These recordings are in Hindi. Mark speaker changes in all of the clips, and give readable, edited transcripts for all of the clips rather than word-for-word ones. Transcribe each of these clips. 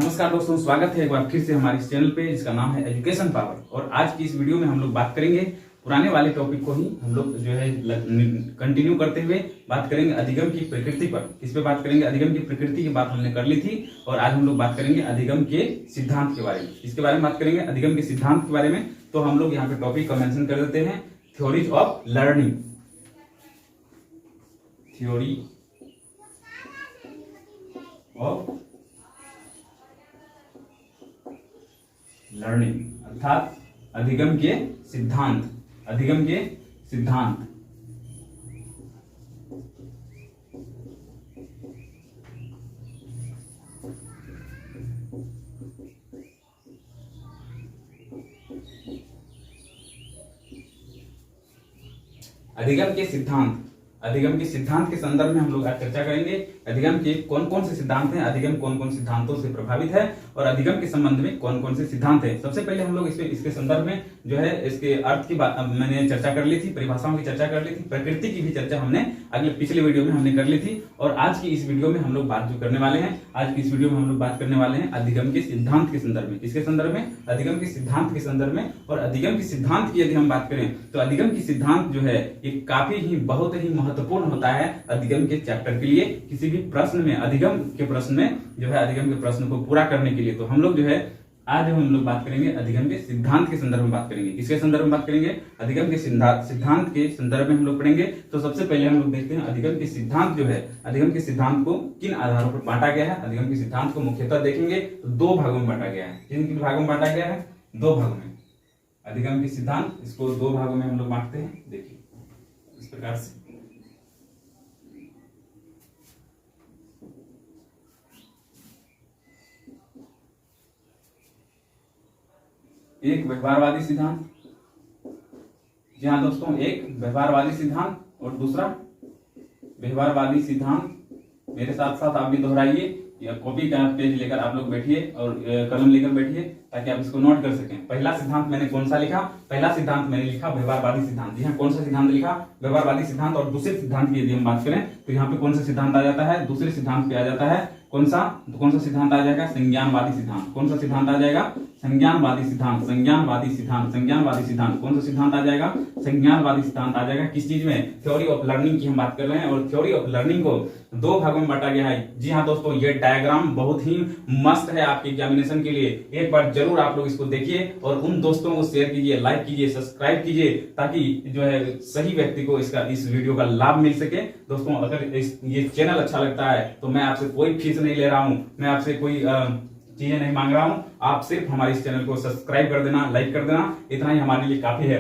Speaker 1: नमस्कार दोस्तों, स्वागत है एक बार फिर से हमारे इस चैनल पे जिसका नाम है एजुकेशन पावर। और आज की इस वीडियो में हम लोग बात करेंगे पुराने वाले टॉपिक को ही हम लोग जो है कंटिन्यू करते हुए बात करेंगे अधिगम की प्रकृति पर। इस पे बात करेंगे, अधिगम की प्रकृति की बात हमने कर ली थी और आज हम लोग बात करेंगे अधिगम के सिद्धांत के बारे में। इसके बारे में बात करेंगे अधिगम के सिद्धांत के बारे में। तो हम लोग यहाँ पे टॉपिक का मेंशन कर देते हैं, theories of learning. Theory of learning अर्थात अधिगम के सिद्धांत। अधिगम के सिद्धांत अधिगम के सिद्धांत। अधिगम के सिद्धांत के संदर्भ में हम लोग आज चर्चा करेंगे। अधिगम के कौन कौन से सिद्धांत हैं, अधिगम कौन कौन सिद्धांतों से प्रभावित है और अधिगम के संबंध में कौन कौन से सिद्धांत हैं। सबसे पहले हम लोग इसके संदर्भ में जो है इसके अर्थ की बात मैंने चर्चा कर ली थी, परिभाषाओं की चर्चा कर ली थी, प्रकृति की भी चर्चा हमने पिछले वीडियो में हमने कर ली थी। और आज की इस वीडियो में हम लोग बात जो करने वाले हैं, आज की इस वीडियो में हम लोग बात करने वाले हैं अधिगम के सिद्धांत के संदर्भ में। इसके संदर्भ में अधिगम के सिद्धांत के संदर्भ में। और अधिगम के सिद्धांत की यदि हम बात करें तो अधिगम की सिद्धांत जो है ये काफी ही बहुत ही महत्वपूर्ण होता है अधिगम के चैप्टर के लिए। किसी भी प्रश्न में अधिगम के प्रश्न में जो है अधिगम के प्रश्न को पूरा करने के लिए तो हम लोग जो है आज हम लोग बात करेंगे अधिगम के सिद्धांत के संदर्भ में बात करेंगे। किसके संदर्भ में बात करेंगे? अधिगम के सिद्धांत के संदर्भ में हम लोग पढ़ेंगे। तो सबसे पहले हम लोग देखते हैं अधिगम के सिद्धांत जो है, अधिगम के सिद्धांत को किन आधारों पर बांटा गया है। अधिगम के सिद्धांत को मुख्यतः देखेंगे तो दो भागों में बांटा गया है। किन भागों में बांटा गया है? दो भागों में। अधिगम के सिद्धांत इसको दो भागों में हम लोग बांटते हैं। देखिए इस प्रकार से एक व्यवहारवादी सिद्धांत, जी हाँ दोस्तों, एक व्यवहारवादी सिद्धांत और दूसरा व्यवहारवादी सिद्धांत। मेरे साथ साथ आप भी दोहराइए या कॉपी का पेज लेकर आप लोग बैठिए और कलम लेकर बैठिए ताकि आप इसको नोट कर सकें। पहला सिद्धांत मैंने कौन सा लिखा? पहला सिद्धांत मैंने लिखा व्यवहारवादी सिद्धांत। जी हाँ, कौन सा सिद्धांत लिखा? व्यवहारवादी सिद्धांत। और दूसरे सिद्धांत की यदि हम बात करें तो यहाँ पे कौन सा सिद्धांत आ जाता है? दूसरे सिद्धांत पे आ जाता है कौन सा सिद्धांत आ जाएगा? संज्ञानवादी सिद्धांत। कौन सा सिद्धांत आ जाएगा? संज्ञानवादी सिद्धांत। संज्ञानवादी सिद्धांत, संज्ञानवादी सिद्धांत। कौन सा सिद्धांत आ जाएगा? संज्ञानवादी सिद्धांत आ जाएगा। किस चीज में? थ्योरी ऑफ लर्निंग की हम बात कर रहे हैं। और थ्योरी ऑफ लर्निंग को दो भागों में बांटा गया है। जी हाँ दोस्तों, ये डायग्राम बहुत ही मस्त है आपके एग्जामिनेशन के लिए। एक बार जरूर आप लोग इसको देखिए और उन दोस्तों को शेयर कीजिए, लाइक कीजिए, सब्सक्राइब कीजिए ताकि जो है सही व्यक्ति को इस वीडियो का लाभ मिल सके। दोस्तों अगर ये चैनल अच्छा लगता है तो मैं आपसे कोई फीस नहीं ले रहा हूं, मैं आपसे कोई चीजें नहीं मांग रहा हूं। आप सिर्फ हमारे इस चैनल को सब्सक्राइब कर देना, लाइक कर देना, इतना ही हमारे लिए काफी है।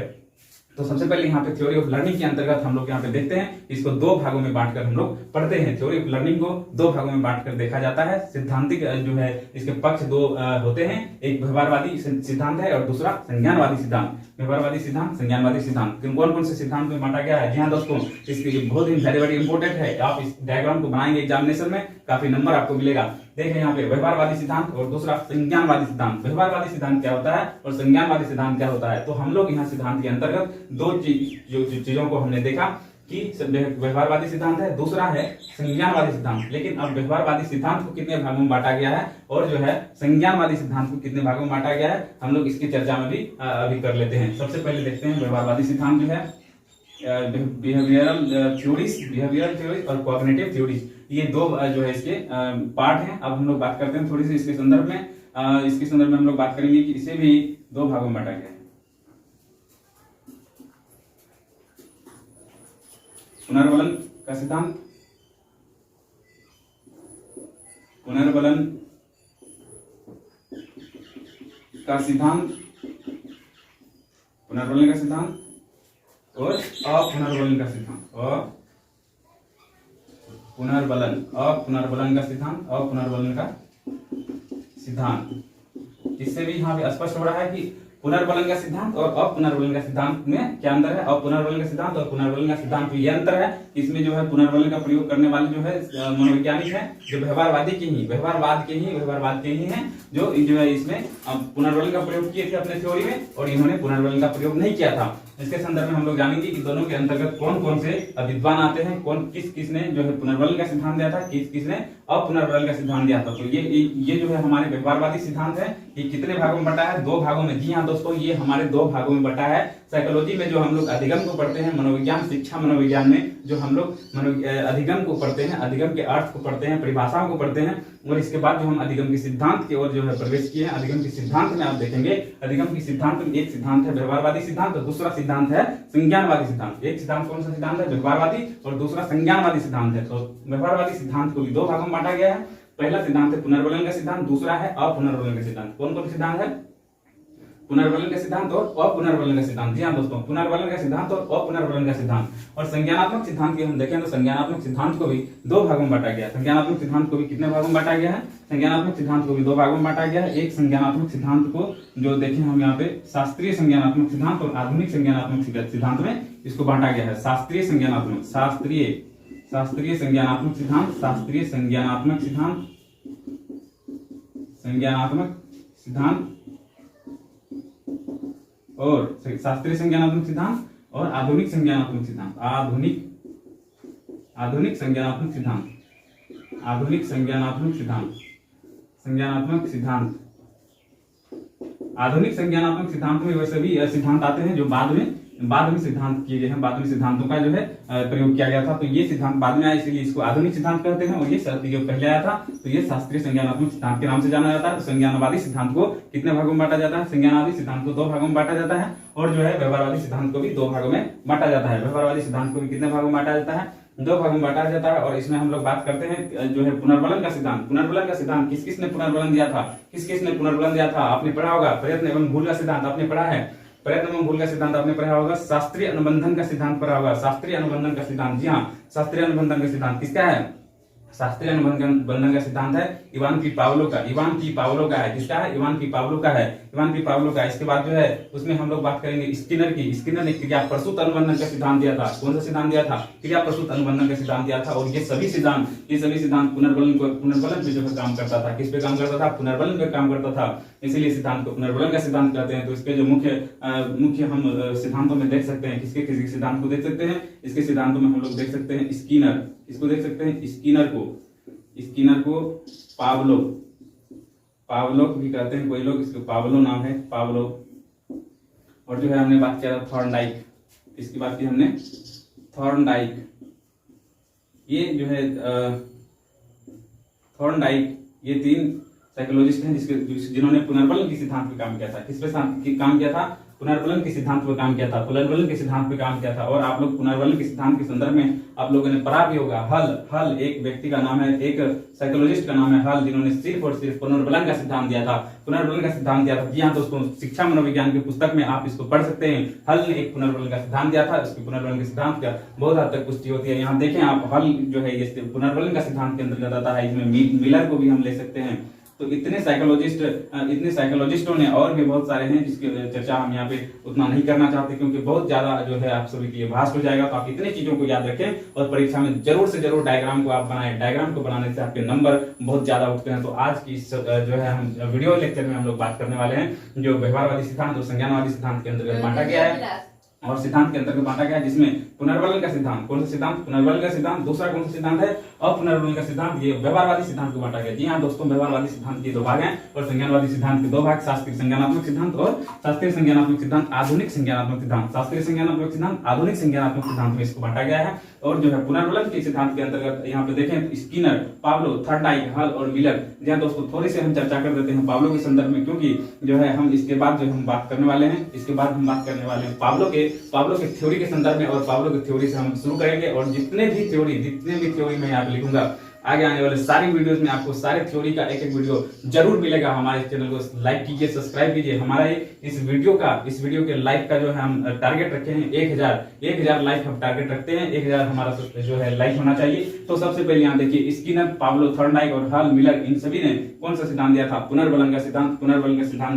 Speaker 1: तो सबसे पहले यहाँ पे थ्योरी ऑफ लर्निंग के अंतर्गत हम लोग यहाँ पे देखते हैं, इसको दो भागों में बांटकर हम लोग पढ़ते हैं। थ्योरी ऑफ लर्निंग को दो भागों में बांटकर देखा जाता है। सिद्धांतिक जो है इसके पक्ष दो होते हैं, एक व्यवहारवादी सिद्धांत है और दूसरा संज्ञानवादी सिद्धांत। व्यवहारवादी सिद्धांत, संज्ञानवादी सिद्धांत कौन कौन से सिद्धांत में बांटा गया है? जी हाँ दोस्तों, इसके बहुत ही वेरी इंपोर्टेंट है। आप इस डायग्राम को बनाएंगे एग्जामिनेशन में, काफी नंबर आपको मिलेगा। देखें यहाँ पे व्यवहारवादी सिद्धांत और दूसरा संज्ञानवादी सिद्धांत। व्यवहारवादी सिद्धांत क्या होता है और संज्ञानवादी सिद्धांत क्या होता है? तो हम लोग यहाँ सिद्धांत के अंतर्गत दो चीजों को हमने देखा कि व्यवहारवादी सिद्धांत है, दूसरा है संज्ञानवादी सिद्धांत। लेकिन अब व्यवहारवादी सिद्धांत को कितने भागों में बांटा गया है और जो है संज्ञानवादी सिद्धांत को कितने भागों में बांटा गया है, हम लोग इसकी चर्चा में भी अभी कर लेते हैं। सबसे पहले देखते हैं व्यवहारवादी सिद्धांत जो है बिहेवियरल थ्योरीज और कॉग्निटिव थ्योरीज, ये दो जो है इसके पार्ट हैं। अब हम लोग बात करते हैं थोड़ी सी इसके संदर्भ में। इसके संदर्भ में हम लोग बात करेंगे कि इसे भी दो भागों में बांटा गया है। पुनर्बलन का सिद्धांत, पुनर्बलन का सिद्धांत, पुनर्बलन का सिद्धांत और अपुनर्बलन का सिद्धांत। और पुनर्बलन का सिद्धांत, अपुनर्बलन का सिद्धांत। इससे भी यहाँ पे स्पष्ट हो रहा है कि पुनर्बलन का सिद्धांत और अपुनर्बलन का सिद्धांत में क्या अंतर है। अपुनर्बलन का सिद्धांत और पुनर्बलन का सिद्धांत में यह अंतर है, इसमें जो है पुनर्बलन का प्रयोग करने वाले जो है मनोवैज्ञानिक है, जो व्यवहारवाद के ही हैं, जो है इसमें पुनर्बलन का प्रयोग किए थे अपने थ्योरी में और इन्होंने पुनर्बलन का प्रयोग नहीं किया था। इसके संदर्भ में हम लोग जानेंगे कि दोनों के अंतर्गत कौन कौन से विद्वान आते हैं, कौन किसने जो है पुनर्बलन का सिद्धांत दिया था, किसने अपुनर्बलन का सिद्धांत दिया था। तो ये जो है हमारे व्यवहारवादी सिद्धांत है, ये कितने भागों में बटा है? 2 भागों में। जी हाँ दोस्तों, ये हमारे 2 भागों में बटा है। साइकोलॉजी में जो हम लोग अधिगम को पढ़ते हैं, मनोविज्ञान शिक्षा मनोविज्ञान में जो हम लोग अधिगम को पढ़ते हैं, अधिगम के अर्थ को पढ़ते हैं, परिभाषाओं को पढ़ते हैं, और इसके बाद जो हम अधिगम के सिद्धांत की ओर जो है प्रवेश किए हैं। अधिगम के सिद्धांत में आप देखेंगे, अधिगम के सिद्धांत में एक सिद्धांत है व्यवहारवादी सिद्धांत और दूसरा सिद्धांत है संज्ञानवादी सिद्धांत। एक सिद्धांत कौन सा सिद्धांत है? व्यवहारवादी, और दूसरा संज्ञानवादी सिद्धांत है। तो व्यवहारवादी सिद्धांत को भी 2 भागों में बांटा गया है। पहला सिद्धांत है पुनर्बलन का सिद्धांत, दूसरा है अपुनर्बलन का सिद्धांत। कौन कौन सिद्धांत है? पुनर्बलन का सिद्धांत और अपुनर्बलन का सिद्धांत। जी हाँ दोस्तों, पुनर्बलन का सिद्धांत और अपुनर्बलन का सिद्धांत। और संज्ञानात्मक सिद्धांत की हम देखें तो संज्ञानात्मक सिद्धांत को भी 2 भागों में बांटा गया है। संज्ञानात्मक सिद्धांत को भी कितने भागों में बांटा गया है? संज्ञानात्मक सिद्धांत को भी 2 भागों में बांटा गया है। एक संज्ञानात्मक सिद्धांत को जो देखें हम यहाँ पे शास्त्रीय संज्ञानात्मक सिद्धांत और आधुनिक संज्ञानात्मक सिद्धांत में इसको बांटा गया है। शास्त्रीय संज्ञानात्मक सिद्धांत और शास्त्रीय संज्ञानात्मक सिद्धांत और आधुनिक संज्ञानात्मक सिद्धांत। आधुनिक संज्ञानात्मक सिद्धांत में वैसे भी सिद्धांत आते हैं जो बाद में सिद्धांत किए गए हैं, बाद में सिद्धांतों का जो है प्रयोग किया गया था। तो ये सिद्धांत बाद में आया, इसलिए इसको आधुनिक सिद्धांत कहते हैं। और ये जो पहले आया था तो ये शास्त्रीय संज्ञानात्मक सिद्धांत के नाम से जाना जाता है। संज्ञानवादी सिद्धांत को कितने भागों में बांटा जाता है? संज्ञानवादी सिद्धांत को 2 भागों में बांटा जाता है। और जो है व्यवहारवादी सिद्धांत को भी 2 भागों में बांटा जाता है। व्यवहारवादी सिद्धांत को भी कितने भागों में बांटा जाता है? 2 भागों में बांटा जाता है। और इसमें हम लोग बात करते हैं जो है पुनर्बलन का सिद्धांत। पुनर्बलन का सिद्धांत किसने पुनर्बलन दिया था? किसने पुनर्बलन दिया था? आपने पढ़ा होगा। प्रयत्न एवं भूल का सिद्धांत आपने पढ़ा है। प्रयत्न एवं भूल का सिद्धांत आपने पढ़ा होगा। शास्त्रीय अनुबंधन का सिद्धांत पढ़ा होगा। शास्त्रीय अनुबंधन का सिद्धांत, जी हाँ, शास्त्रीय अनुबंधन का सिद्धांत किसका है? शास्त्रीय अनुबंधन का सिद्धांत है इवान पी पावलो का है। किसका है? इवान पी पावलो का। इसके बाद जो है उसमें हम लोग बात करेंगे स्किनर की। स्किनर ने क्रिया प्रसूत अनुबंधन का सिद्धांत दिया था। कौन सा सिद्धांत दिया था? क्रिया प्रसूत अनुबंधन का सिद्धांत दिया था। और ये सभी सिद्धांत पुनर्बलन पे जो है काम करता था। किस पे काम करता था? पुनर्बलन पे काम करता था। इसीलिए सिद्धांत को पुनर्बलन का सिद्धांत कहते हैं। तो इसके जो मुख्य हम सिद्धांतों में देख सकते हैं, किसके सिद्धांत को देख सकते हैं? इसके सिद्धांतों में हम लोग देख सकते हैं स्किनर। इसको देख सकते हैं स्किनर को पावलो भी कहते हैं कोई लोग, इसको पावलो नाम है, पावलो। और जो है हमने बात किया था थॉर्नडाइक। इसकी बात की हमने थॉर्नडाइक। ये जो है थॉर्नडाइक, ये 3 साइकोलॉजिस्ट हैं जिन्होंने पुनर्बलन के सिद्धांत पे काम किया था। किस पे काम किया था? पुनर्बलन के सिद्धांत पे काम किया था। पुनर्बलन के सिद्धांत पे काम किया था। और आप लोग पुनर्बलन के सिद्धांत के संदर्भ में आप लोगों ने पढ़ा भी होगा। हल एक व्यक्ति का नाम है, एक साइकोलॉजिस्ट का नाम है हल, जिन्होंने सिर्फ और सिर्फ पुनर्बलन का सिद्धांत दिया था। जी हाँ दोस्तों, शिक्षा मनोविज्ञान की पुस्तक में आप इसको पढ़ सकते हैं। हल ने एक पुनर्बलन का सिद्धांत दिया था। इसके पुनर्बलन के सिद्धांत का बहुत हद तक पुष्टि होती है। यहाँ देखें आप, हल जो है ये पुनर्बलन का सिद्धांत के अंतर्गत आता है। इसमें मिलर को भी हम ले सकते हैं। तो इतने साइकोलॉजिस्टों ने, और भी बहुत सारे हैं जिसकी चर्चा हम यहाँ पे उतना नहीं करना चाहते, क्योंकि बहुत ज्यादा जो है आप सभी के लिए भास्ट हो जाएगा। तो आप इतने चीजों को याद रखें और परीक्षा में जरूर से जरूर डायग्राम को आप बनाएं। डायग्राम को बनाने से आपके नंबर बहुत ज्यादा उठते हैं। तो आज की जो है हम वीडियो लेक्चर में हम लोग बात करने वाले हैं जो व्यवहारवादी सिद्धांत और संज्ञानवादी सिद्धांत के अंतर्गत बांटा गया है। और सिद्धांत के अंतर्गत बांटा गया, जिसमें पुनर्बलन का सिद्धांत, कौन सा सिद्धांत? पुनर्बलन का सिद्धांत। दूसरा कौन सा सिद्धांत है? अपुनर्बलन का सिद्धांत। ये व्यवहारवादी सिद्धांत को बांटा गया। जी हाँ दोस्तों, व्यवहारवादी सिद्धांत के 2 भाग हैं और संज्ञानवादी सिद्धांत के 2 भाग, शास्त्रीय संज्ञानात्मक सिद्धांत और शास्त्रीय संज्ञानात्मक सिद्धांत, आधुनिक संज्ञानात्मक सिद्धांत। शास्त्रीय संज्ञानात्मक सिद्धांत, आधुनिक संज्ञानात्मक सिद्धांत में इसको बांटा गया है। और जो है पुनर्बलन के सिद्धांत के अंतर्गत यहाँ पे देखें स्किनर, पावलो, थॉर्नडाइक, हल और मिलर। जी हाँ दोस्तों, थोड़ी सी हम चर्चा कर देते हैं पावलो के संदर्भ में, क्योंकि जो है हम इसके बाद जो हम बात करने वाले हैं, इसके बाद हम बात करने वाले हैं पावलो के थ्योरी के संदर्भ में। और पावलो की थ्योरी से हम शुरू करेंगे। और जितने भी थ्योरी मैं यहाँ पे लिखूंगा आगे आने वाले सारी वीडियोस में आपको सारे थ्योरी का एक वीडियो जरूर मिलेगा। हमारे चैनल को लाइक कीजिए, सब्सक्राइब कीजिए। हमारा इस वीडियो के लाइक का जो है हम टारगेट रखे हैं 1000 लाइक हम टारगेट रखते हैं। 1000 हमारा जो है लाइक होना चाहिए। तो सबसे पहले यहाँ देखिए स्किनर, पावलो, थॉर्नडाइक और हल, मिलर, इन सभी ने कौन सा सिद्धांत दिया था? पुनर्बलन का सिद्धांत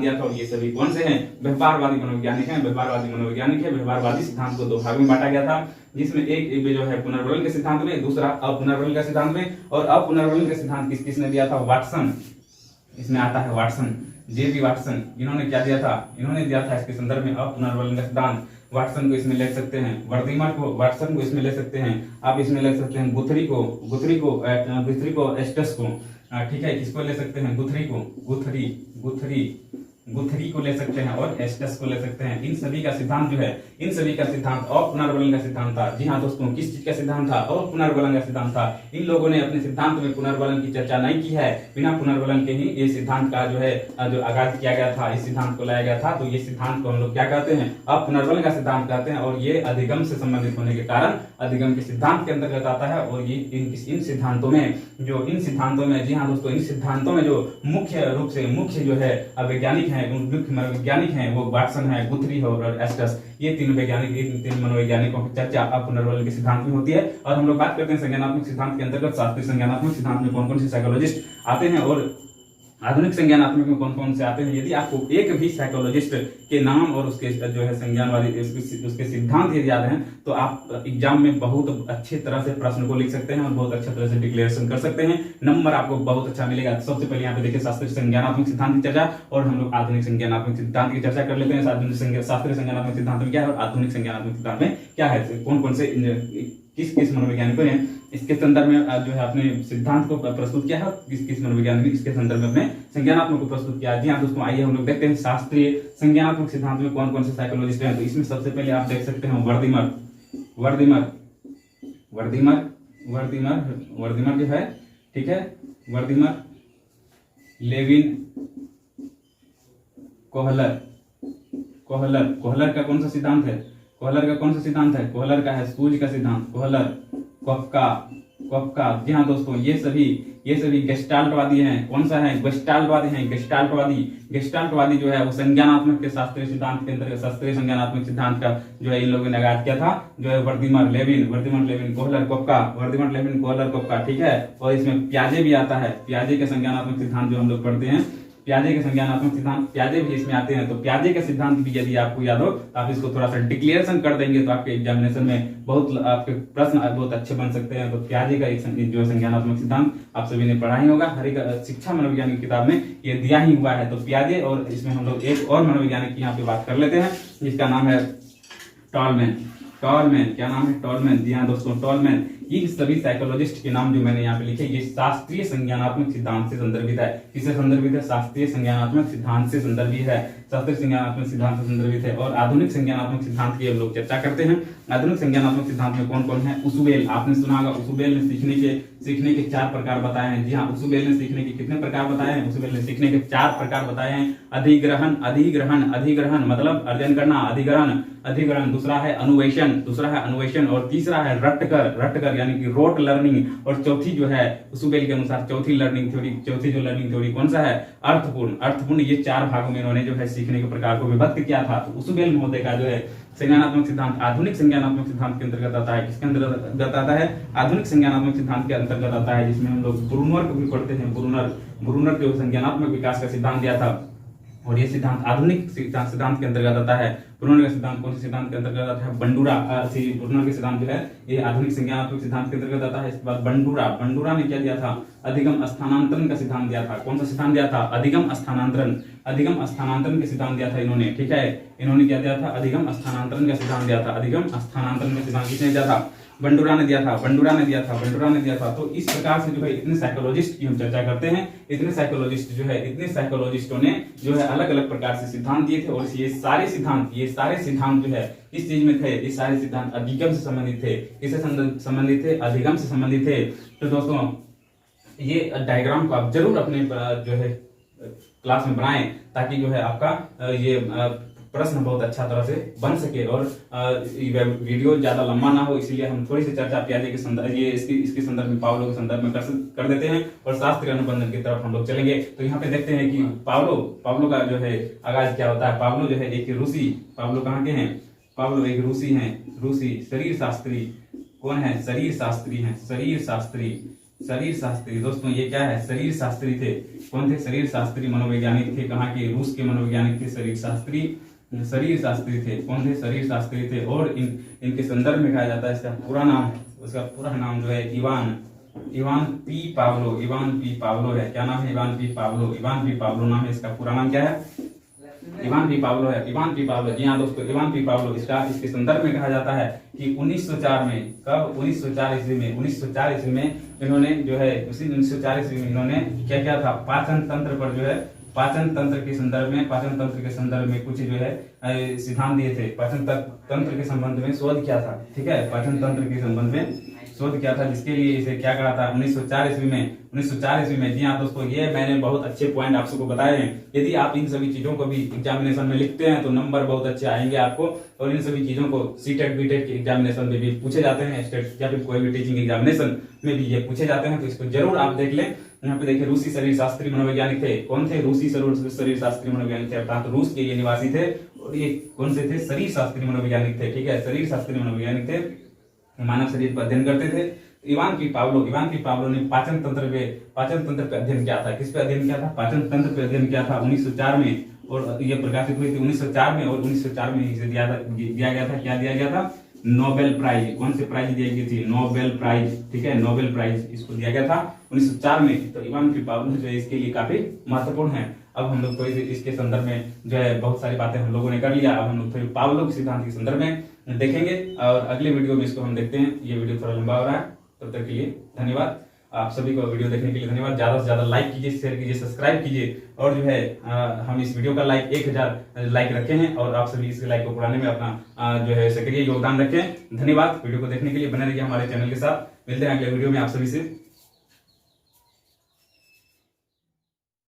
Speaker 1: दिया था। और ये सभी कौन से हैं? व्यवहारवादी मनोवैज्ञानिक है। व्यवहारवादी सिद्धांत को 2 भाग में बांटा गया था, जिसमें एक जो है पुनर्बलन के सिद्धांत में, दूसरा अपुनर्बलन का सिद्धांत में। और अपुनर्बलन का सिद्धांत किसने दिया था? वाटसन। इसमें आता है वाटसन। J.P. वाटसन, इन्होंने क्या दिया था, इन्होंने दिया था इसके संदर्भ में अपुनर्बलन का सिद्धांत। वाटसन को इसमें ले सकते हैं, वर्दीमर को, वाटसन को इसमें ले सकते हैं, आप इसमें ले सकते हैं गुथरी को एस्टस को, ठीक है, किसको ले सकते हैं, गुथरी को ले सकते हैं और एस्टस को ले सकते हैं। इन सभी का सिद्धांत जो है, इन सभी का सिद्धांत अपुनर्बलन का सिद्धांत था। जी हाँ दोस्तों, किस चीज का सिद्धांत था, अपुनर्बलन का सिद्धांत था। इन लोगों ने अपने सिद्धांत में पुनर्बलन की चर्चा नहीं की है, बिना पुनर्बलन के ही ये सिद्धांत का जो है जो आगाज किया गया था, इस सिद्धांत को लाया गया था। तो ये सिद्धांत को हम लोग क्या कहते हैं, अपुनर्बलन का सिद्धांत कहते हैं। और ये अधिगम से संबंधित होने के कारण अधिगम के सिद्धांत के अंतर्गत आता है। और ये इन सिद्धांतों में जी हाँ दोस्तों, इन सिद्धांतों में जो मुख्य रूप से मुख्य जो है वैज्ञानिक है, मुख्य वैज्ञानिक हैं, वो वाटसन है, गुथरी है और एस्टस। ये तीन मनोवैज्ञानिकों की चर्चा अपुनर्बलन के सिद्धांत में होती है। और हम लोग बात करते हैं संज्ञानात्मक सिद्धांत के अंतर्गत शास्त्रीय संज्ञानात्मक सिद्धांत में कौन कौन से साइकोलॉजिस्ट आते हैं और आधुनिक संज्ञानात्मक में कौन कौन से आते हैं। यदि आपको एक भी साइकोलॉजिस्ट के नाम और उसके जो है संज्ञानवादी उसके सिद्धांत यदि याद हैं, तो आप एग्जाम में बहुत अच्छी तरह से प्रश्न को लिख सकते हैं और बहुत अच्छी तरह से डिक्लेरेशन कर सकते हैं, नंबर आपको बहुत अच्छा मिलेगा। सबसे पहले यहाँ पे देखिए शास्त्रीय संज्ञानात्मक सिद्धांत की चर्चा, और हम लोग आधुनिक संज्ञानात्मक सिद्धांत की चर्चा कर लेते हैं। शास्त्रीय संज्ञानात्मक सिद्धांत में क्या है और आधुनिक संज्ञानात्मक सिद्धांत में क्या है, कौन कौन से किस मनोवैज्ञानिकों ने इसके संदर्भ में जो है अपने सिद्धांत को प्रस्तुत किया है, किस मनोवैज्ञानिक ने इसके संदर्भ में अपने संज्ञानात्मक को प्रस्तुत किया। जी हाँ दोस्तों, आइए हम लोग देखते हैं शास्त्रीय संज्ञानात्मक सिद्धांत में कौन कौन से साइकोलॉजिस्ट हैं। तो इसमें सबसे पहले आप देख सकते हैं वर्दीमर जो है, ठीक है, वर्दीमर, लेविन, कोहलर का कौन सा सिद्धांत है, कोहलर का है सूझ का सिद्धांत, कोफ्का। जी हाँ दोस्तों, ये सभी गेस्टाल्टवादी हैं। कौन सा है, गेस्टाल्टवादी जो है वो संज्ञानात्मक के शास्त्रीय सिद्धांत के अंतर्गत शास्त्रीय संज्ञानात्मक सिद्धांत का जो है इन लोगों ने आगाज किया था, जो है वर्दीमर, लेविन, कोहलर, कोफ्का, ठीक है। और इसमें प्याजे भी आता है, प्याजे के संज्ञानात्मक सिद्धांत जो हम लोग पढ़ते हैं, प्याजे के संज्ञानात्मक सिद्धांत, प्याजे भी इसमें आते हैं। तो प्याजे का सिद्धांत भी यदि आपको याद हो तो आप इसको थोड़ा सा डिक्लेरेशन कर देंगे तो आपके एग्जामिनेशन में बहुत आपके प्रश्न बहुत अच्छे बन सकते हैं। तो प्याजे का एक जो संज्ञानात्मक सिद्धांत आप सभी ने पढ़ा ही होगा, हर एक शिक्षा मनोविज्ञान की किताब में ये दिया ही हुआ है। तो प्याजे, और इसमें हम लोग एक और मनोवैज्ञानिक की यहाँ पे बात कर लेते हैं जिसका नाम है टॉलमैन। क्या नाम है, टॉलमैन। जी हाँ दोस्तों, टॉलमैन। ये सभी साइकोलॉजिस्ट के नाम जो मैंने यहाँ पे लिखे, ये शास्त्रीय संज्ञानात्मक सिद्धांत से संदर्भित है। किससे संदर्भित है, शास्त्रीय संज्ञानात्मक सिद्धांत से संदर्भित है, शास्त्रीय संज्ञानात्मक सिद्धांत से संदर्भित है। और आधुनिक संज्ञानात्मक सिद्धांत की हम लोग चर्चा करते हैं। आधुनिक संज्ञानात्मक सिद्धांत में कौन कौन है, उसुबेल, आपने सुना होगा, उसुबेल ने सीखने के 4 प्रकार बताए हैं। जी हाँ, उसुबेल ने सीखने के कितने प्रकार बताए हैं, उसुबेल ने सीखने के 4 प्रकार बताए हैं। अधिग्रहण मतलब अर्जन करना, अधिग्रहण, दूसरा है अनुवेशन, और तीसरा है रटकर यानी कि रोट लर्निंग, और चौथी जो है उसुबेल के अनुसार चौथी लर्निंग थ्योरी कौन सा है, अर्थपूर्ण। ये 4 भागों में इन्होंने जो है सीखने के प्रकार को विभक्त किया था। तो उसुबेल महोदय का जो है संज्ञानात्मक सिद्धांत आधुनिक संज्ञानात्मक सिद्धांत के अंतर्गत आता है। किसके अंतर्गत आता है, आधुनिक संज्ञानात्मक सिद्धांत के अंतर्गत आता है, जिसमें हम लोग ब्रूनर को भी पढ़ते हैं। ब्रूनर जो संज्ञानात्मक विकास का सिद्धांत दिया था, और ये सिद्धांत आधुनिक सिद्धांत के अंतर्गत आता है। ब्रूनर का सिद्धांत कौन से सिद्धांत के अंतर्गत आता है, ब्रूनर के सिद्धांत जो है ये आधुनिक संज्ञानात्मक सिद्धांत के अंतर्गत आता है। इसके बाद बंडूरा ने क्या दिया था, अधिगम स्थानांतरण का सिद्धांत दिया था। कौन सा सिद्धांत दिया था, अधिगम स्थानांतरण का सिद्धांत दिया था इन्होंने, ठीक है। इन्होंने क्या दिया था, अधिगम स्थानांतरण का सिद्धांत दिया था। अधिगम स्थानांतरण का सिद्धांत किसने दिया था, बंडूरा ने दिया था। तो इस प्रकार से जो है इतने साइकोलॉजिस्ट की हम चर्चा करते हैं। इतने साइकोलॉजिस्टों ने जो है अलग अलग प्रकार से सिद्धांत दिए थे, और ये सारे सिद्धांत जो है इस चीज में थे, ये सारे सिद्धांत अधिगम से संबंधित थे। किससे संबंधित थे, अधिगम से संबंधित थे। तो दोस्तों ये डायग्राम को आप जरूर अपने जो है क्लास में बनाएं, ताकि जो है आपका ये प्रश्न बहुत अच्छा तरह से बन सके, और वीडियो ज्यादा लंबा ना हो, इसीलिए हम थोड़ी सी चर्चा प्याजे के संदर्भ इसके संदर्भ में पावलो के संदर्भ में कर देते हैं, और शास्त्रीय अनुबंधन की तरफ हम लोग चलेंगे। तो यहाँ पे देखते हैं कि पावलो का जो है आगाज क्या होता है। पावलो जो है एक रूसी, पावलो कहाँ के हैं, पावलो एक रूसी हैं, शरीर शास्त्री। कौन है, शरीर शास्त्री। दोस्तों ये क्या है, शरीर शास्त्री थे। कौन थे, शरीर शास्त्री मनोवैज्ञानिक थे। कहाँ के, रूस के मनोवैज्ञानिक थे, शरीर शास्त्री थे। कौन थे, शरीर शास्त्री थे। और इनके संदर्भ में कहा जाता है, उसका पूरा नाम जो है इवान पी पाब्लो है। क्या नाम है? इवान पी पाब्लो नाम है इसका। पूरा नाम क्या है? इवान पी पाब्लो है। इवान पी पाब्लो, जी हाँ दोस्तों, इवान पी पाब्लो। इसके संदर्भ में कहा जाता है कि 1904 में, कब? 1904 ईस्वी में। 1904 ईस्वी में इन्होंने जो है, उसी 1904 ईस्वी में इन्होंने क्या किया था? पाचन तंत्र पर जो है, पाचन तंत्र के संदर्भ में कुछ जो है सिद्धांत दिए थे। पाचन तंत्र के संबंध में शोध किया था। ठीक है, पाचन तंत्र के संबंध में शोध किया था, जिसके लिए इसे क्या कहा था? 1904 ईस्वी में। 1904 ईस्वी में, जी हाँ दोस्तों, ये मैंने बहुत अच्छे पॉइंट आप सबको बताए हैं। यदि आप इन सभी चीजों को भी एग्जामिनेशन में लिखते हैं तो नंबर बहुत अच्छे आएंगे आपको। और इन सभी चीजों को सीटेट बीटेट के एग्जामिनेशन में भी पूछे जाते हैं, स्टेट या फिर कोई भी टीचिंग एग्जामिनेशन में भी ये पूछे जाते हैं, तो इसको जरूर आप देख लें। यहाँ पे देखिए, रूसी शरीर शास्त्री मनोवैज्ञानिक थे। कौन थे? रूसी शरीर शास्त्री मनोवैज्ञानिक थे, अर्थात रूस के ये निवासी थे। और ये कौन से थे? शरीर शास्त्री मनोवैज्ञानिक थे। ठीक है, शरीर शास्त्री मनोवैज्ञानिक थे, मानव शरीर पर अध्ययन करते थे। इवान पी पाब्लो ने पाचन तंत्र पे अध्ययन किया था। किस पे अध्ययन किया था? पाचन तंत्र पे अध्ययन किया था 1904 में। और ये प्रकाशित हुई थी 1904 में। और 1904 में इसे दिया गया था। क्या दिया गया था? Nobel prize. कौन से प्राइज दिया गई थी? Nobel prize. ठीक है, नोबेल प्राइज इसको दिया गया था 1904 में। तो इवान पी पाब्लो जो है इसके लिए काफी महत्वपूर्ण है। अब हम लोग थोड़ी सी इसके संदर्भ में जो है बहुत सारी बातें हम लोगों ने कर लिया। अब हम लोग थोड़ी पाब्लो के सिद्धांत के संदर्भ में देखेंगे और अगले वीडियो में इसको हम देखते हैं। ये वीडियो थोड़ा लंबा हो रहा है, तब तक के लिए धन्यवाद। आप सभी को वीडियो देखने के लिए धन्यवाद। ज्यादा से ज्यादा लाइक कीजिए, शेयर कीजिए, सब्सक्राइब कीजिए। और जो है हम इस वीडियो का लाइक 1000 लाइक रखे हैं और आप सभी इस लाइक को बढ़ाने में अपना जो है सक्रिय योगदान रखें। धन्यवाद। वीडियो को देखने के लिए बने रहिए हमारे चैनल के साथ। मिलते हैं अगले वीडियो में आप सभी से।